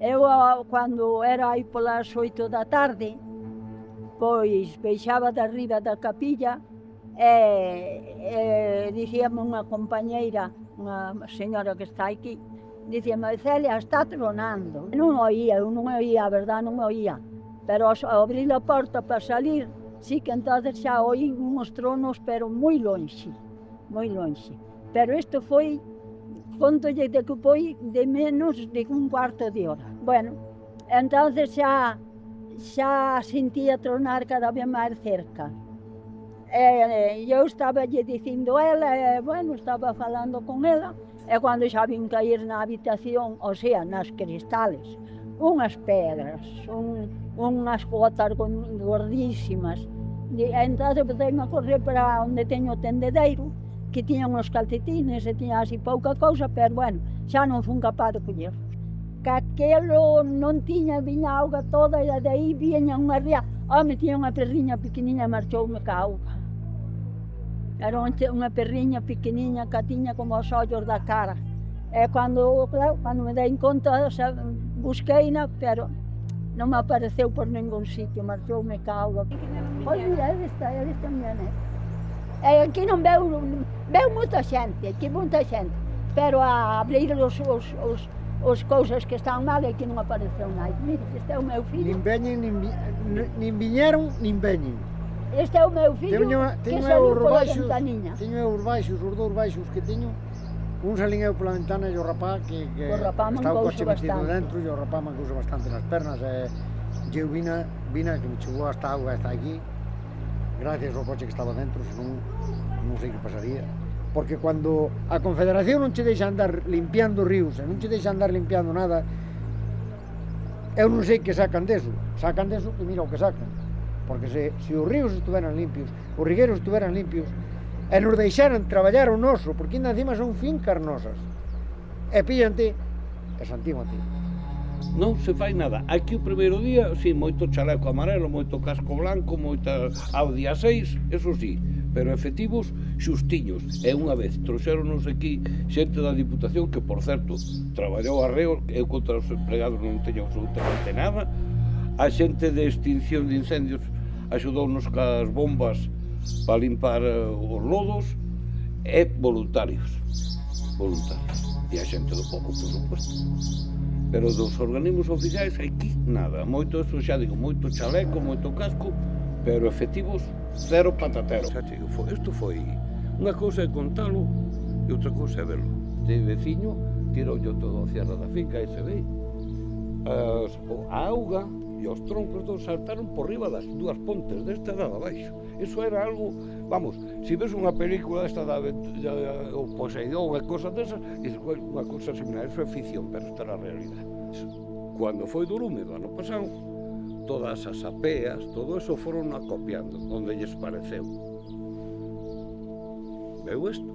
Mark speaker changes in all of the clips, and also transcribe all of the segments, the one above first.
Speaker 1: Eu, cando era aí polas 8 da tarde, pois baixaba de arriba da capilla e dicíame unha compañeira, unha señora que está aquí, dicíame, Celia, está tronando. Non oía, eu non oía, a verdad, non oía. Pero ao abrir a porta para salir, sí que entonces xa oí uns tronos, pero moi lonxe, moi lonxe. Pero isto foi, contolle de que foi de menos de un cuarto de hora. Bueno, entonces xa sentía tronar cada vez máis cerca. Eu estaba lle dicindo a ela, bueno, estaba falando con ela, e cando xa vin caer na habitación, o sea, nas cristales, unhas pedras, unhas gotas gordísimas. E entón empecei a correr para onde teño o tendedeiro, que tiña uns calcetines e tiña así pouca cousa, pero bueno, xa non fun capaz de collerlos. Que aquelo non tiña, viña a auga toda e de aí viña unha ría. Home, tiña unha perriña pequeniña e marchoume ca auga. Era unha perriña pequeniña que tiña como os ollos da cara. E cando me dei conta, busqueina, pero non me apareceu por ningún sitio, marchoume ca auga. Pois mira, esta a miña neta. E aquí non veu moita xente, aquí moita xente, pero a abrir os cousas que están mal e que non apareceu nada. Mira, este é o meu fillo.
Speaker 2: Nin veñen, nin viñeron, nin veñen.
Speaker 1: Este é o meu fillo que saliu pola ventaniña.
Speaker 2: Teño os baixos, os dous baixos que teño. Un salín eu pola ventana e o rapá que
Speaker 1: rapá
Speaker 2: está o coche metido
Speaker 1: bastante
Speaker 2: dentro e o rapá mancousa bastante nas pernas e eu vina que me chegou hasta a auga hasta aquí gracias ao coche que estaba dentro, senón non sei que pasaría. Porque cando a Confederación non che deixa andar limpiando ríos, e non che deixa andar limpiando nada, eu non sei que sacan deso que mira o que sacan. Porque se os ríos estuveran limpios, os rigueiros estuveran limpios, e nos deixaran traballar o noso, porque ainda encima son fincas nosas, e píllante, e santímate.
Speaker 3: Non se fai nada. Aquí o primeiro día, sí, moito chaleco amarelo, moito casco blanco, moita Audi A6, eso sí, pero efectivos xustiños. E unha vez trouxeronos aquí xente da Diputación que, por certo, traballou arreo, eu contra os empregados non teño absolutamente nada, a xente de extinción de incendios axudounos cas bombas para limpar os lodos, e voluntarios. E a xente do povo, por suposto. Pero dos organismos oficiais aquí nada. Moito, eso xa digo, moito chaleco, moito casco, pero efectivos cero patatero. Xa te digo, isto foi unha cousa é contalo e outra cousa é verlo. De veciño tirou todo a cierra da finca e se ve a auga e os troncos todos saltaron por riba das dúas pontes desta de abaixo. Iso era algo, vamos, se ves unha película desta o Poseidón e cosas desas, dices, unha cousa similar, iso é ficción, pero esta era a realidade. Cando foi do lume do ano pasado, todas as apeas, todo eso foron acopiando, onde lles pareceu. Veu isto?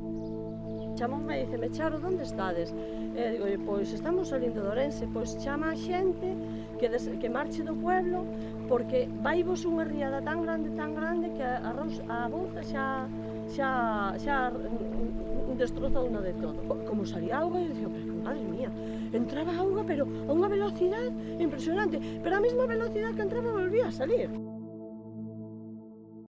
Speaker 4: Chamoume e diceme, Charo, onde estades? E digo, pois estamos salindo de Ourense, pois chama a xente que marche do pueblo, porque vai vos unha riada tan grande que a bolsa xa destrozou unha de todo. Como salía auga, eu dicía, pero madre mía, entraba auga, pero a unha velocidade impresionante, pero a mesma velocidade que entraba volvía a salir.